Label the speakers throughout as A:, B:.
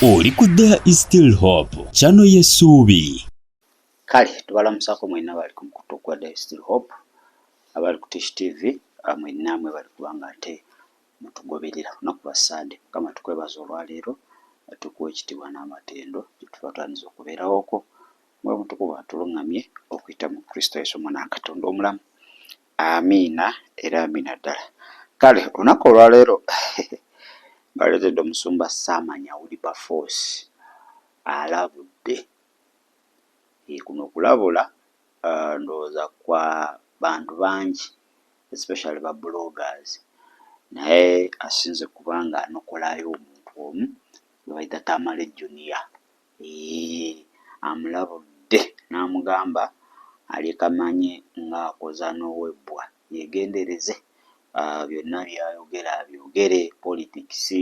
A: Oli ku There is Still Hope channel y'essuubi.
B: Kale tubalamusako mwenna bali ku mukutu gwa There is Still Hope abali ku Tish TV mwenna mwe bali kubanga ate mutugoberera olunaku lwa Sande kama tukwebaza olwaleero tukuwa ekitiibwa n'amatendo tufataniza okubeerawoko mwe mutukuba atulungamye okuyita mu Kristo Yesu Omwana Katonda omulamu. Amiina era amiina ddala. Kale olunaku olwaleero baleetedde omusumba Saamanya Wilberforce alabudde. Kuno okulabula ndowooza kwa bantu bangi especially ba bloggers, naye asinze kubanga anokolayo omuntu omu gwe bayita Tamale Junior. Amulabudde n'amugamba alikamanye ng'akoza n'owebbwa yegendereze byonna byayogera byogere, politics,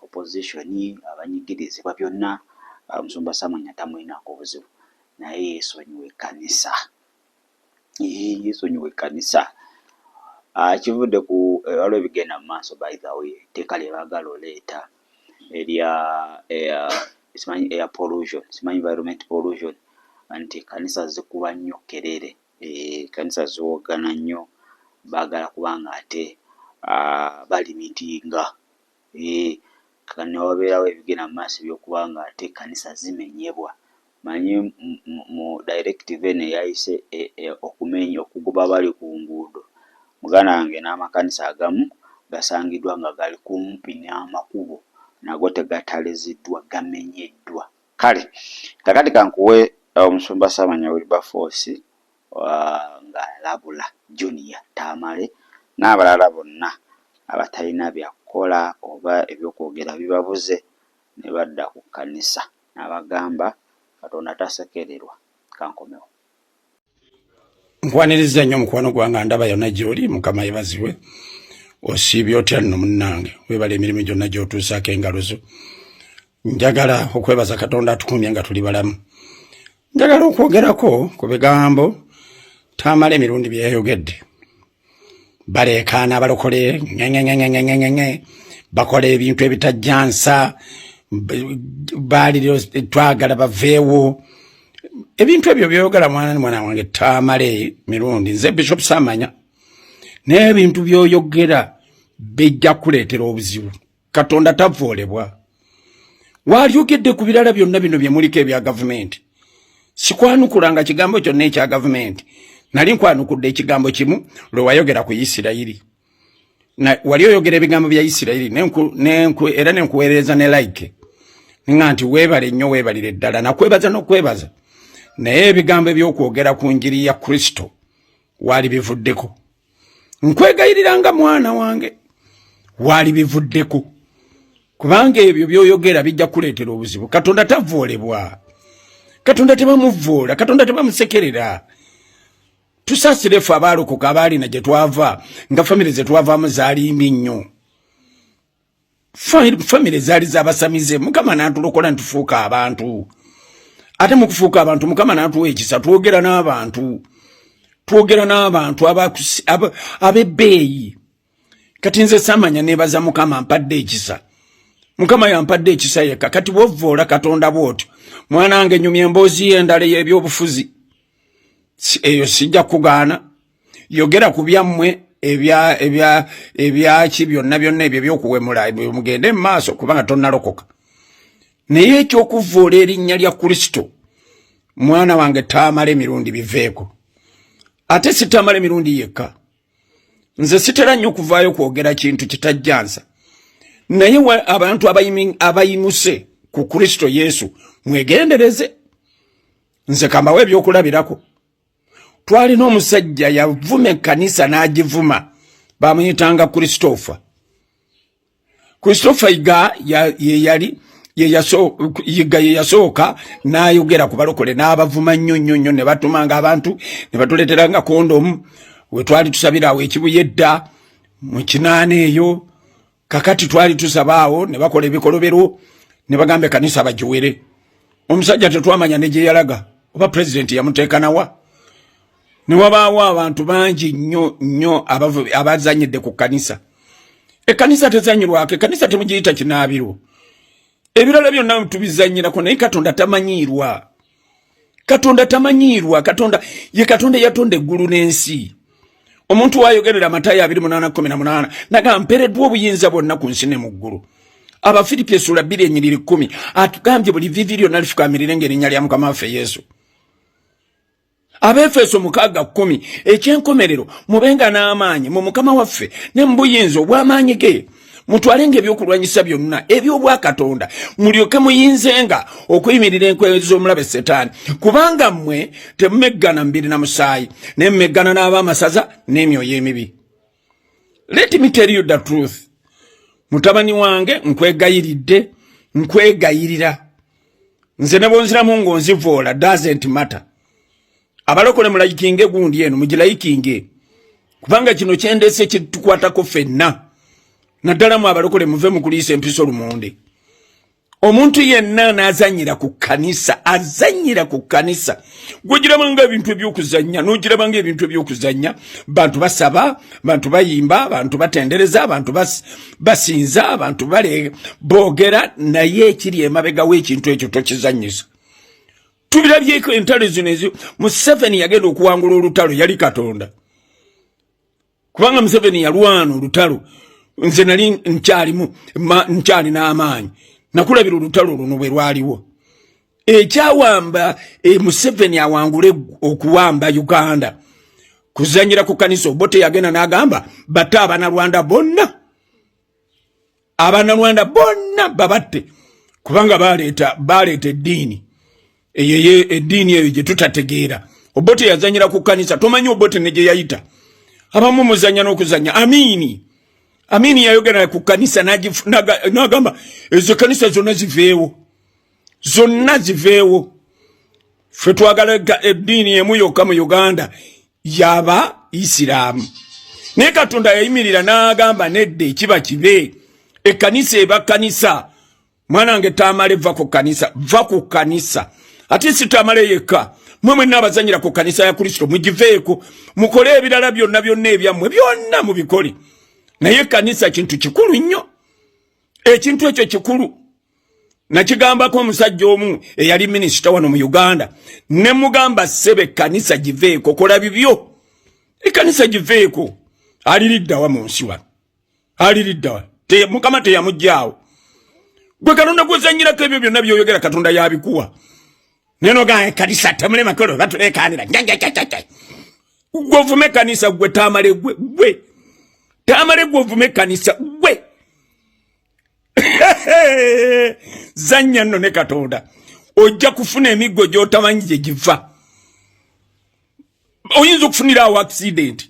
B: opposition, abanyigirizibwa byonna omusumba Saamanya tamulinaako buzibu, naye yeesonyiwe ekkanisa. Yeesonyiwe ekkanisa. Kivudde ku waliwo ebigenda mu maaso by the way, etteeka lye baagala oleeta erya air pollution, simanyi environment pollution, nti ekkanisa zikuba nnyo kerere, ekkanisa ziwogana nnyo, baagala kubanga ate balimitinga. Kane wabeerawo ebigenda mu maaso ebyokubanga ate ekkanisa zimenyebwa. Manyi mu directive eno eyayise okumenya okugoba bali ku nguudo, muganda wange n'amakanisa agamu gasangiddwa nga gali kumpi n'amakubo nago tegataleziddwa, gamenyeddwa. Kale kakati kankuwe omusumba Saamanya Wilberforce ng'alabula Junior Tamale n'abalala bonna abatalina byakukola oba ebyokwogera bibabuze ne badda ku kkanisa n'abagamba Katonda tasekererwa. Kankomewo.
C: Nkwaniriza nnyo mukwano gwange, ndaba yonna gy'oli. Mukama yeebazibwe. Osiibye otya nno munnange, weebala emirimu gyonna gy'otuusaako engalo zo. Njagala okwebaza Katonda atukumye nga tuli balamu. Njagala okwogerako ku bigambo Tamale emirundi bye yayogedde. Baleekaana balokole ngenge bakola ebintu ebitajjansa, baali twagala baveewo. Ebintu ebyo by'oyogera mwana wange Tamale mirundi, nze Bishop Saamanya, n'ebintu by'oyogera bijja kuleetera obuzibu. Katonda tavoolebwa. Walyogedde ku birala byonna bino bye muliko ebya gavumenti. Sikwanukulanga kigambo kyonna ekya gavumenti. Nali nkwanukudde ekigambo kimu lwe wayogera ku Isirayiri. Wali oyogera ebigambo bya Isirayiri era nenkuweereza ne like. Nga nti weebale nnyo, weebalire ddala, nakwebaza n'okwebaza. Naye ebigambo ebyokwogera ku njiri ya Kristo waali bivuddeko. Nkwegayiriranga mwana wange, waali bivuddeko. Kubanga ebyo by'oyogera bijja kuleetera obuzibu. Katonda tavoolebwa. Katonda tebamuvvoola, Katonda tebamusekerera. Tusaasire ffe abaalokoka abaalina gye twava, nga famire ze twavaamu zaali mbi nnyo. Famire zaali z'abasamize. Mukama n'atulokola ntufuuka abantu. Ate mu kufuuka abantu Mukama n'atuwa ekisa, twogera n'abantu. Twogera n'abantu ab'ebbeeyi. Kati nze Saamanya neebaza Mukama ampadde ekisa. Mukama yampadde ekisa yekka. Kati bw'ovvoola Katonda bw'otyo, mwana wange nyumya emboozi y'endala y'ebyobufuzi. Eyo sijja kugaana. Yogera ku byammwe ebyaki byonna ebyo by'okuwemula mugende mu maaso kubanga tonnalokoka. Naye eky'okuvvoola erinnya lya Kristo, mwana wange Tamale emirundi biveeko. Ate si Tamale emirundi yekka. Nze sitera nnyo okuvaayo kwogera kintu kitajjansa. Naye abantu abayimuse ku Kristo Yesu mwegendereze. Nze kambawo ebyokulabirako. Twalina omusajja yavuma ekkanisa n'agivuma, bamuyitanga Christopher. Christopher ye yasooka n'ayogera ku balokole n'abavuma nnyo ne batumanga abantu ne batuleeteranga kondomu we twali tusabira awo ekibuyedda mu kinaana eyo. Kakati twali tusabaawo ne bakola ebikolobero ne bagamba ekkanisa bagiwere. Omusajja tetwamanya ne gye yalaga oba pulezidenti yamuteekanawa. Ne wabaawo abantu bangi nnyo abazanyidde ku kkanisa. Ekkanisa tezanyirwako, ekkanisa temugiyita kinaabiro. ebirala byonna tubizanyirako naye Katonda tamanyirwa. Katonda tamanyirwa. Katonda yatonda eggulu n'ensi. Omuntu wayogerera Matayo 28:18 naga mpereddwa obuyinza bwonna ku nsi ne mu ggulu. Abafilipi essula 2:10 atugambye buli vvivi lyonna lifukamirire ng'erinnya lya Mukama waffe Yesu. Abefeso 6:10 ekyenkomerero mubenga n'amaanyi mu Mukama waffe ne mu buyinza obw'amaanyi ge. Mutwalenga ebyokulwanyisa byonna eby'obwa Katonda mulyoke muyinzenga okuyimirira enkwezi z'omulabe Setaani, kubanga mmwe temumeggana mbiri na musaayi ne mmeggana n'ab'amasaza n'emyoyo emibi. Let me tell you the truth. Mutabani wange nkwegayirira nze ne bonziramu ng'onzivoola doesn't matter. Abalokole mulayikinge gundi eno mugilayikinge, kubanga kino kyendese kitukwatako ffenna. Naddala mu abalokole muve mu kuliisa empiso lumonde. Omuntu yenna n'azanyira ku kanisa, azanyira ku kanisa. Gwogirabanga ebintu eby'okuzannya, n'ogirabanga ebintu eby'okuzannya, bantu basaba, bantu bayimba, bantu batendereza, bantu basinza, abantu boogera, naye ekiri emabega w'ekintu ekyo tokizannyisa. Tubirabyeko entalo zino ezo. Museveni yagenda okuwangula olutalo yali Katonda, kubanga Museveni yalwana olutalo. Nze nali nkyali n'amaanyi, nakulabira olutalo luno bwe lwaliwo. Ekyawamba Museveni awangule okuwamba Uganda kuzanyira ku kanisa. Obote yagenda n'agamba batte Abanalwanda bonna, Abanalwanda bonna babatte, kubanga baleeta eddiini eddiini eyo gye tutategeera. Obote yazanyira ku kanisa, tomanyi Obote ne gye yayita. Abamu muzanya n'okuzanya. Amini yayogera ku kanisa n'agamba ezo kanisa zonna ziveewo. Ffe twagala eddiini emu yokka mu Uganda yaba Isiraamu. Naye Katonda yayimirira n'agamba nedda ekiba kibe. Ekkanisa eba kanisa. Mwanange Tamale va ku kanisa. Ate si Tamale yekka. Mmwe n'abazanyira ku kanisa ya Kristo mugiveeko. Mukole ebirala byonna ebyammwe byonna mubikole. Naye kanisa kintu kikulu nnyo. Ekintu ekyo kikulu. Nakigambako omusajja omu eyali minisita wano mu Uganda. Ne mugamba ssebe kanisa giveeko, kola bibyo. Kanisa giveeko. Aliriddawa mu nsi wano. Aliriddawa. Mukama teyamuggyaawo. Gwe Katonda gw'ozannyirako ebyo byonna by'oyogera Katonda yabikuwa. Neno ga kanisa temule makolo batulekanira. Gwe ovume kanisa gwe Tamale gwe. Tamale gwe ovume kanisa gwe. Zanya nno ne Katonda. Ojja kufuna emiggo gy'otamanyi gye giva. Oyinza okufunira awo accident.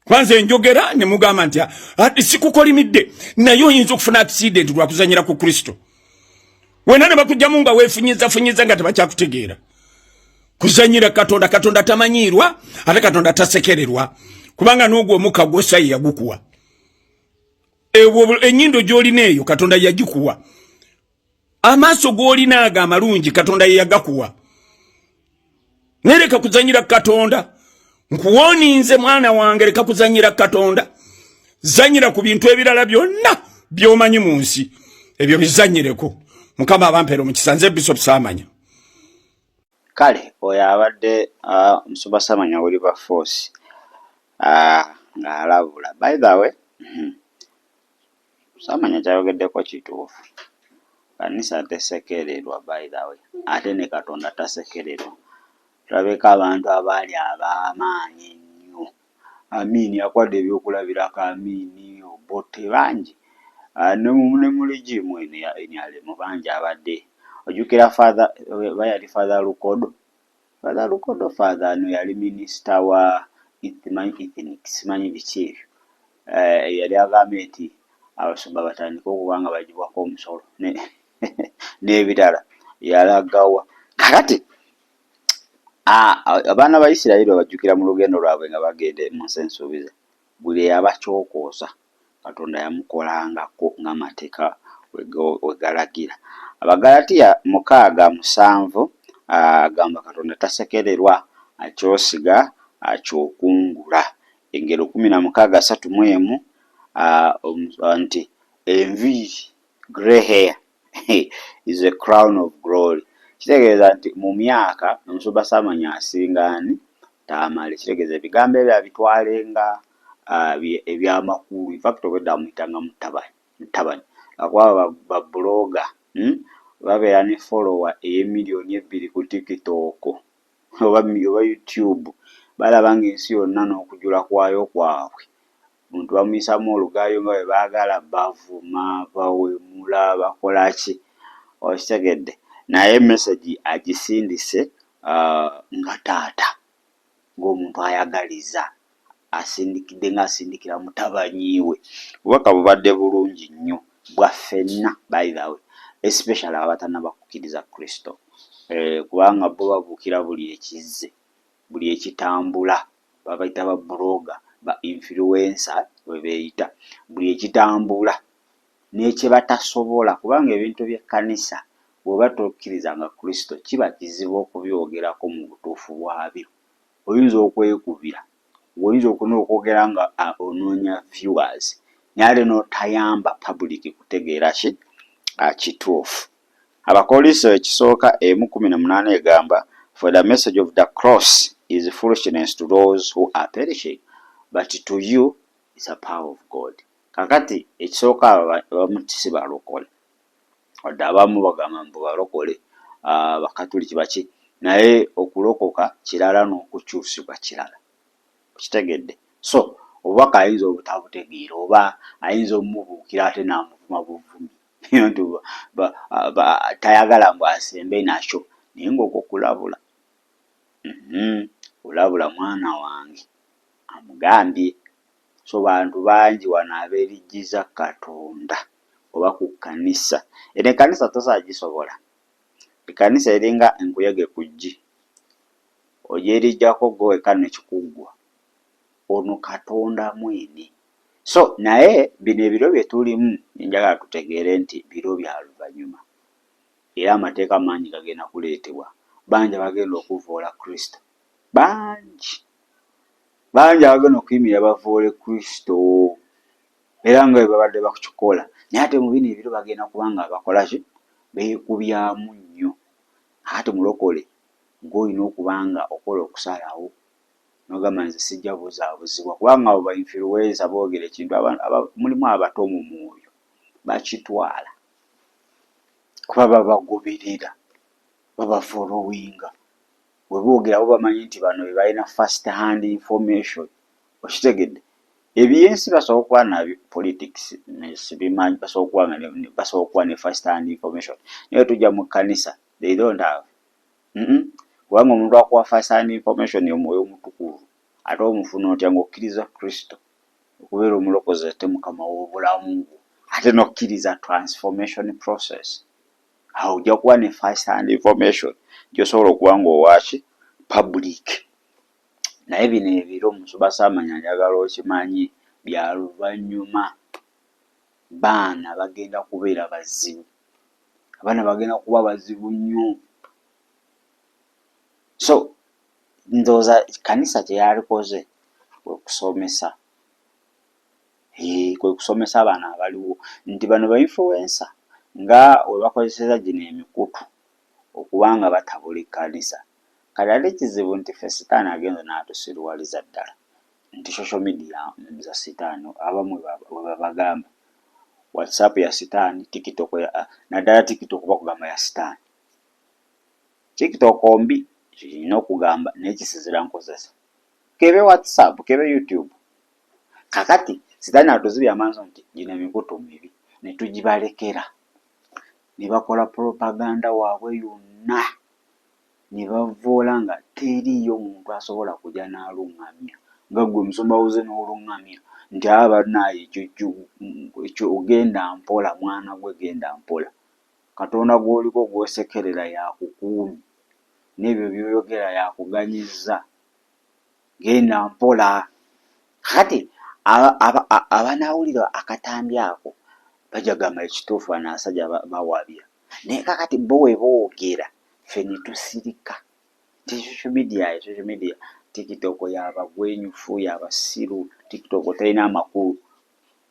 C: Kwanza enjogera ne mugamba nti sikukolimidde, naye oyinza okufuna accident lwa kuzanyira ku Kristo. Wena ne bakujjamu nga weefunyiza nga tebakyakutegeera. Kuzanyira Katonda, Katonda tamanyirwa, ate Katonda tasekererwa. Kubanga n'ogwo omuka gw'osayi yagukuwa. Ennyindo gy'olina eyo Katonda yagikuwa. Amaaso g'olina ago amalungi Katonda ye yagakuwa. Nereka kuzanyira Katonda. Nkuwoninze mwana wange, leka kuzanyira Katonda. Zanyira ku bintu ebirala byonna by'omanyi mu nsi. Ebyo bizanyireko. Mukama abampeera omukisa. Nze Bishop Samanya.
B: Kale oyo abadde Musumba Samanya Oliver Force ng'alabula. By the way, Samanya kyayogeddeko kituufu. Kanisa tesekererwa by the way. Ate ne Katonda tasekererwa. Tulabeka abantu abaali ab'amaanyi ennyo. Amini yakwadde ebyokulabirako Amini Obote bangi. Ne muli mwene enyale mu bangi abadde. Ojjukira Father bayali Father Lukodo. Father Lukodo Father no yali minisita wa simanyi biki ebyo. Yali agambye nti abasumba batandika okuba nga bagibwako omusolo n'ebirala yalagawa. Kakati abaana ba Isirayiri bajjukira mu lugendo lwabwe nga bagenda mu nsi ensuubize. Buli eyabakyokoosa Katonda yamukolangako ng'amateeka wegalagira. Abagalatiya 6:7 agamba Katonda tasekererwa, akyosiga akyokungula. Engero 16:31 nti enviiri grey hair is a crown of glory. Kitegeeza nti mu myaka omusumba Ssaamanya asingaani taamale. Kitegeeza ebigambo ebyo abitwalenga ebyamakulu. In fact obwedda amuyitanga mutabani. Akuba babulooga babeera ne follower ey'emiliyoni 2 ku TikTok oba YouTube. Balaba ng'ensi yonna n'okujula kwayo kwabwe. Omuntu bamuyisamu olugaayo nga bwe baagala, bavuma, bawemula, bakola ki. Okitegedde? Naye message agisindise nga taata, ng'omuntu ayagaliza, asindikidde ng'asindikira mutabani we. Obubaka bubadde bulungi nnyo bwa ffenna, by the way, especially abatannaba kukkiriza Kristo. Kubanga bo babuukira buli ekizze, buli ekitambula, babayita ba blogger, ba influencer bwe beeyita, buli ekitambula n'ekye batasobola. Kubanga ebintu by'ekkanisa bw'oba tokkirizanga Kristo kiba kizibu okubyogerako mu butuufu bwabyo. Oyinza okwekubira, oyinza okwogera nga onoonya viewers, naye ate n'otayamba public kutegeera kituufu. Abakolinso ekisooka 1:18 egamba, for the message of the cross is foolishness to those who are perishing, but to you is a power of God. Kakati ekisooka abamu si balokole, wadde abamu bagamba mbu balokole, bakatuliki baki, naye okulokoka kirala n'okukyusibwa kirala. Kitegedde? So obubaka ayinza obutabutegeera oba ayinza omubuukira ate n'amuvuma buvumi nti tayagala mbu asembe nakyo, naye ng'okwokulabula olabula mwana wange amugambye. So bantu bangi wano abeerijjiza Katonda oba ku kkanisa. Eno ekkanisa tosaagisobola. Ekkanisa eringa enkuyege ku ggi, ogyerijjako gwe wekka ne kikuggwa. Ono Katonda mwene. So naye bino ebiro bye tulimu njagala tutegeere nti biro bya luvannyuma, era amateeka mangi gagenda kuleetebwa. Bangi abagenda okuvoola Kristo, bangi abagenda okuyimirira bavuule Kristo, era nga bwe babadde bakikola. Naye ate mu bino ebiro bagenda kubanga bakola ki? Beekubyamu nnyo. Ate mulokole ng'olina okubanga okola okusalawo n'ogamba nze sijja buzaabuzibwa, kubanga abo ba-influencer boogera ekintu mulimu abato mu mwoyo bakitwala, kuba babagoberera, babafollowinga. Bwe boogera bo bamanyi nti bano be balina first hand information. Okitegedde? Ebyensi basobola okuba nabyo, politics sibimanyi, basobola okuba ne first hand information, naye tujja mu kkanisa they don't have. Kubanga omuntu akuwa first hand information y'omwoyo omutukuvu, ate omufuna otya ng'okkiriza Kristo okubeera omulokozi ate mukama w'obulamu bwo, ate n'okkiriza transformation process. Awo ojja kuba ne first hand information gy'osobola okuba ng'owaki public. Naye bino ebiro Musumba Ssaamanya njagala okimanyi bya luvannyuma. Baana bagenda kubeera bazibu, abaana bagenda kuba bazibu nnyo. So ndowooza kanisa kye yalikoze kwe kusomesa, kwe kusomesa abaana abaliwo nti bano ba-influencer nga we bakozeseza gino emikutu okubanga batabula ekkanisa. Kale ate kizibu nti ffe Sitaani agenza n'atusiruwaliza ddala nti social media za Sitaani abamu we babagamba. WhatsApp ya Sitaani, TikTok naddala TikTok bakugamba ya Sitaani. TikTok mbi kirina okugamba naye kisizira nkozesa. Kebe WhatsApp, kebe YouTube. Kakati Sitaani atuzibya amaaso nti gino emikutu mibi ne tugibalekera. Ne bakola propaganda waabwe yonna, ne bavoola nga teriiyo muntu asobola kujja n'aluŋŋamya, nga ggwe musumba wuze n'oluŋŋamya nti abanaaye ekyo ogenda mpola, mwana gwe genda mpola. Katonda gw'oliko gw'osekerera yakukuumye, n'ebyo by'oyogera yakuganyizza, genda mpola. Kati abanaawulira akatambi ako bajja gamba ekituufu bano abasajja bawabya. Naye kakati bo we boogera ffe ne tusirika. Social media TikTok y'abagwenyufu, y'abasiru, TikTok terina amakulu.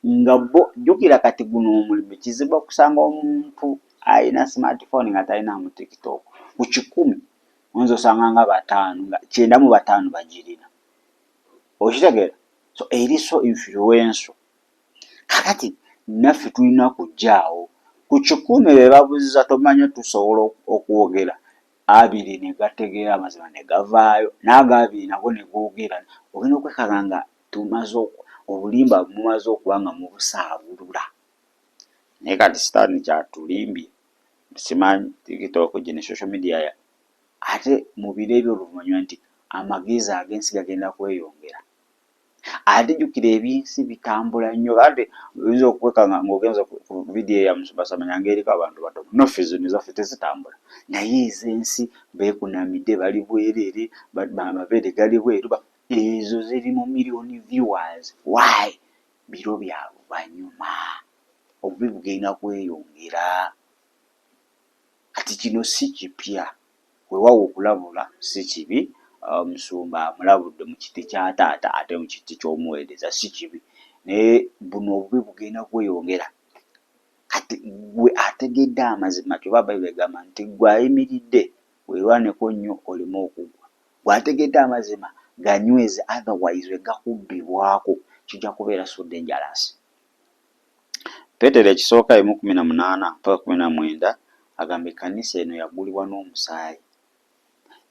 B: Nga bo jjukira kati guno omulimu kizibu okusanga omuntu alina smartphone nga talina mu TikTok ku 10 oyinza osanga nga 5 nga 9 mu 5 bagirina. Okitegeera? So eriso influence. Kakati naffe tulina kujjaawo ku 10 be babuziza tomanya tusobola okwogera 2 ne gategeera amazima ne gavaayo n'ago 2 nago ne googera. Ogenda okwekanga nga tumaze obulimba bumaze okuba nga mubusaabulula. Naye kati sitaani kyatulimbye simanyi TikTok gye ne social media ya ate mu biro ebyo oluvanyuma nti amagezi ag'ensi gagenda kweyongera. Ate jjukira ebyensi bitambula nnyo. Kati oyinza okwekanga ng'ogenza ku vidiyo ya Musubasamanya ng'eriko abantu batono. Naffe zino zaffe tezitambula. Naye ez'ensi beekunamidde bali bwereere, amabeere gali bweru. Ezo ziri mu million viewers. Why? Biro bya luvannyuma. Obubi bugenda kweyongera. Kati kino si kipya. Weewaawo okulabula si kibi. Omusumba amulabudde mu kiti kya taata ate mu kiti ky'omuweereza si kibi. Naye buno obubi bugenda kweyongera. Kati gwe ategedde amazima kyova Bayibuli egamba nti gwe ayimiridde weerwaneko nnyo oleme okugwa. Gwe ategedde amazima ganyweze, otherwise we gakubbibwako kijja kubeera so dangerous. Peetero ekisooka 1:18-19 agamba ekkanisa eno yagulibwa n'omusaayi.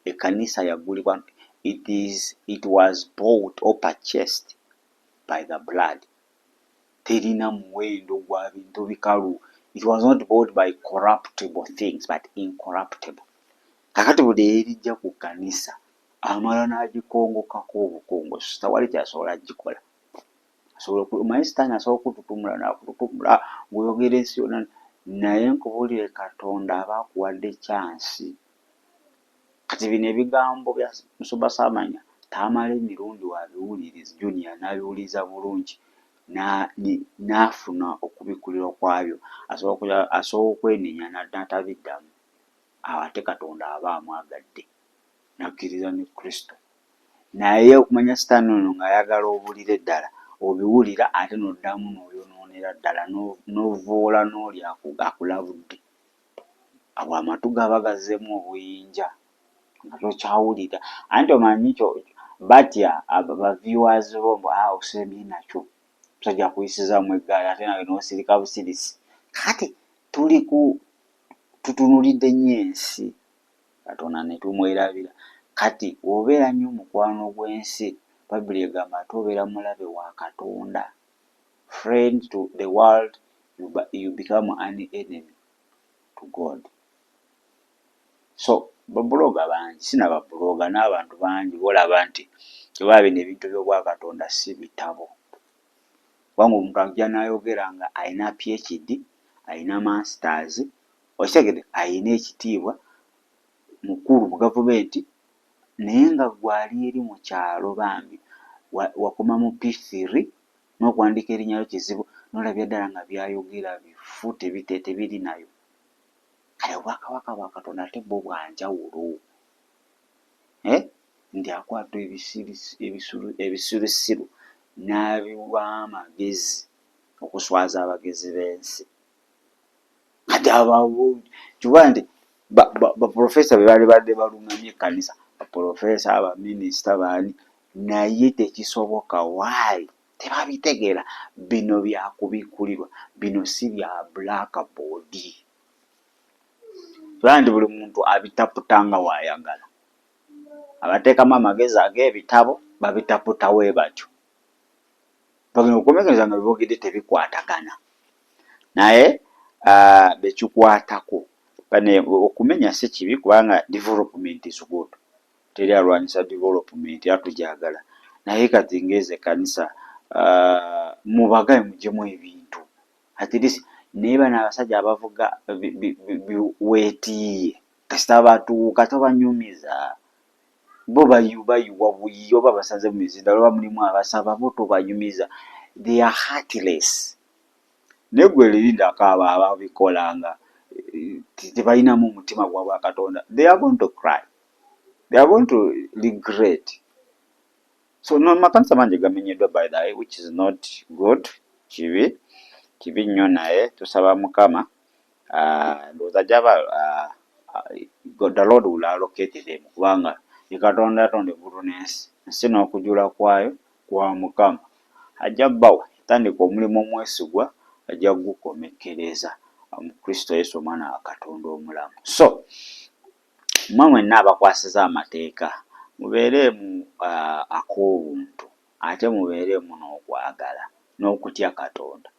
B: Ekkanisa yagulibwa, it was bought or purchased by the blood. Terina muwendo gwa bintu bikalu. It was not bought by corruptible things but incorruptible. Kakati buli erijja ku kkanisa amala n'agikongokako obukongozi tewali kyasobola gikola. Omanyi sitaani asobola okututumula n'akututumula ng'oyogera ensi yonna, naye nkubuulire Katonda aba akuwadde kyansi. Kati bino ebigambo bya Musubasamanya taamala emirundi wabiwuliriza, Junior n'abiwuliriza bulungi n'afuna okubikulira kwabyo, asobola okwenenya n'atabiddamu. Awo ate Katonda aba amwagadde n'akkiriza ne Kristo. Naye okumanya sitaani ono ng'ayagala obulire ddala, obiwulira ate n'oddamu n'oyonoonera ddala n'ovoola n'oli akulabudde. Abo amatu gaba gazzeemu obuyinja nga tokyawulira. Anti omanyi kyo batya abaviewers bo osembye nakyo musajja akuyisizaamu eggaali ate nawe n'osirika busirisi. Kati tutunulidde nnyo ensi Katonda ne tumwerabira. Kati obeera nnyo mukwano gw'ensi, Bayibuli egamba ate obeera mulabe wa Katonda. Friend to the world, you become an enemy to God. So babuloga bangi, sinababuloga n'abantu bangi bolaba nti oba bino ebintu by'obwakatonda si bitabo. Kubanga omuntu ajja n'ayogera nga alina PhD, alina masters, okitegedde alina ekitiibwa, mukulu mu gavumenti, naye nga gwali eri mu kyalo bambi wakoma mu P3 n'okuwandiika erinnya lyo kizibu n'olabya ddala nga byayogera bifu tebiri nayo. Kale obwakabaka bwa Katonda ate bwo bwanjawulo. Ndi akwata ebisirusiru n'abiwa amagezi okuswaza abagezi b'ensi. Kati kiba nti baprofesa be bali badde balungamye ekkanisa, baprofesa, abaminisita baani, naye tekisoboka. Why? Tebabitegeera. Bino byakubikulirwa, bino si bya blackboard. Kiba nti buli muntu abitaputa nga waayagala. Abateekamu amagezi ag'ebitabo babitaputa we batyo. Bagenda okukomekeza nga bibogedde tebikwatagana. Naye bekikwatako. Okumenya si kibi kubanga development is good. Teri alwanyisa development era tugyagala. Naye kati ngeze ekkanisa mubagaye muggyemu ebintu. At least naye bano abasajja abavuga weetiiye kasita batuuka tobanyumiza. Bo bayuwa buyi oba basanze mu mizinda oba mulimu abasaba bo tobanyumiza. They are heartless. Naye gwe lirinda akaaba ababikola nga tebalinamu omutima gwa Katonda. They are going to cry. They are going to regret. So no makanisa mangi gamenyeddwa by the way, which is not good. Kibi nnyo naye tusaba Mukama ndowooza gyaba the Lord will allocate them kubanga ye Katonda yatonda eggulu n'ensi, ensi n'okujula kwayo kwa Mukama. Ajja bbawa tandika omulimu omwesigwa, ajja gukomekkereza mu Kristo Yesu omwana wa Katonda omulamu. So mmwe mwenna abakwasiza amateeka mubeeremu ak'obuntu ate mubeeremu n'okwagala n'okutya Katonda.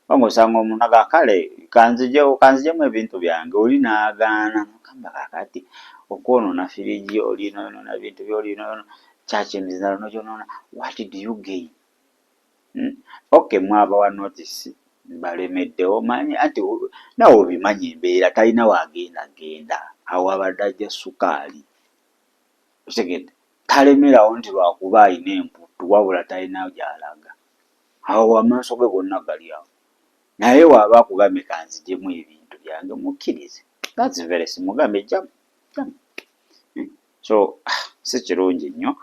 B: Kubanga osanga omuntu aga kale kanzijemu ebintu byange oli n'agaana nokamba kakati okwonoona firigi olinoona ebintu byolinoona kyaki emizindalo nogyonoona, what do you gain? Okay, mwabawa notice balemeddewo manyi ati nawe obimanyi embeera talina waagenda genda awo abadde ajja sukaali otegedde talemerawo nti lwakuba alina emputtu wabula talina gy'alaga awo amaaso ge gonna gali awo, naye waaba akugambye kanzijemu ebintu byange mukkirize, that's very simple, mugambe jamu. So si kirungi nnyo,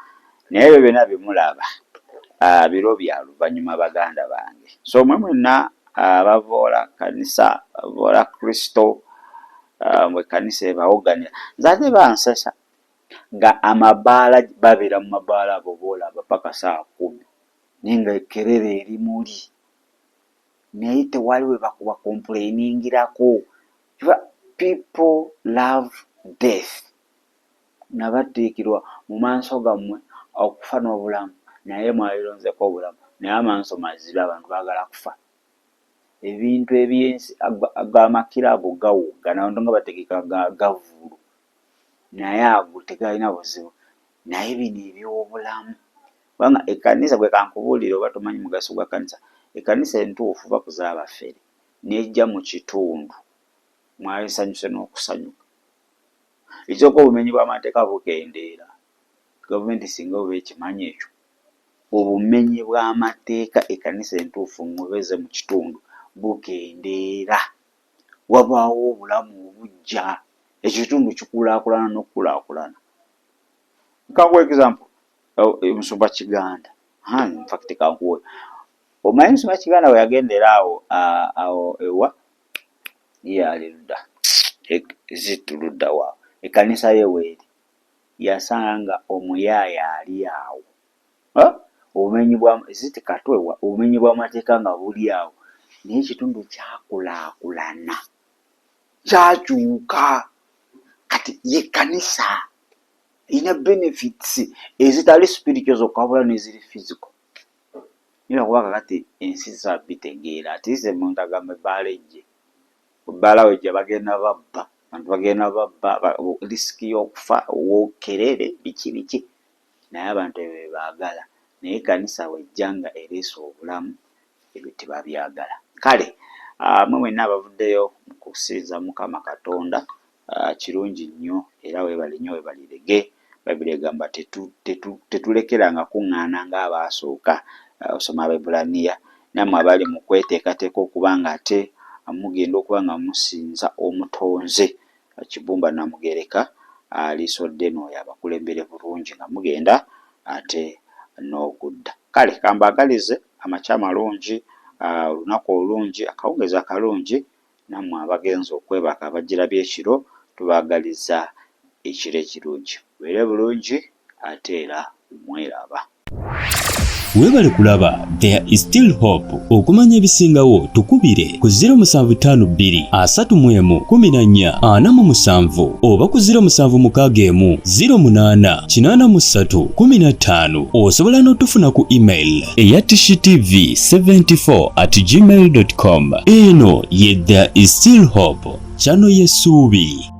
B: naye ebyo byonna bimulaba biro bya luvannyuma baganda bange. So mwe mwenna abavoola kanisa, abavoola Kristo, mwe kanisa ebawoganira, nze ate bansesa nga amabaala babeera mu mabaala abo boolaba paka saa 10 naye nga ekkerere eri muli naye tewali we bakuba complaining-irako. People love death. Nabateekirwa mu maaso gammwe okufa n'obulamu, naye mwalironzeko obulamu, naye amaaso mazibe, abantu baagala kufa. Ebintu ebyensi ag'amakirabu gawugga nabantu nga bategeka gavulu, naye ago tegalina buzibu, naye bino eby'obulamu. Kubanga ekkanisa bwe kankubuulire oba tomanyi mugaso gwa kkanisa, ekkanisa entuufu bakuza abafere n'ejja mu kitundu mwayesanyuse n'okusanyuka. Ekyoka obumenyi bw'amateeka bukendeera, gavumenti singa oba ekimanyi ekyo, obumenyi bw'amateeka ekkanisa entuufu mubeze mu kitundu bukendeera, wabaawo obulamu obujja, ekitundu kikulaakulana n'okukulaakulana. Kankuwa example, Musumba Kiganda, in fact kankuwe omanyi Musumba Kiganda we yagendera awo ewa yali ludda zituludda waawo ekkanisa yeweeri, yasanga omuyaaya ali awo. Obumenyi bwa ziti katwewa obumenyi bw'amateeka nga buli awo, naye ekitundu kyakulaakulana kyakyuka. Kati ye kkanisa ina benefits ezitali spiritual zokka wabula n'eziri physical. Niba kuba kakati ensi zabitegeera ati ze muntu agamba ebbaala ejje, ebbaala wejja bagenda babba, abantu bagenda babba, risiki y'okufa wookerere biki, naye abantu ebyo baagala, naye ekkanisa wejja nga ereese obulamu, ebyo tebabyagala. Kale mwe mwenna abavuddeyo mu kusinza Mukama Katonda, kirungi nnyo era weebale nnyo weebalirege. Bayibuli egamba tetulekeranga kuŋŋaana ng'abaasooka, osoma Abaebbulaniya, nammwe abali mu kweteekateeka okuba nga ate mugenda okuba nga musinza omutonzi Kibumba Namugereka alisodde n'oyo abakulembere bulungi nga mugenda ate n'okudda. Kale kambaagalize amakya malungi, olunaku olungi, akawungeezi akalungi, nammwe abagenza okwebaka abagirabye ekiro tubaagaliza ekiro ekirungi. Beere bulungi ate era mweraba.
A: Weebale kulaba There is Still Hope. Okumanya ebisingawo tukubire ku 0752 31 14 47 oba ku 0761 08 83 15. Osobola n'otufuna ku email eya tishitv74@gmail.com. Eno ye There is Still Hope, channel y'essuubi.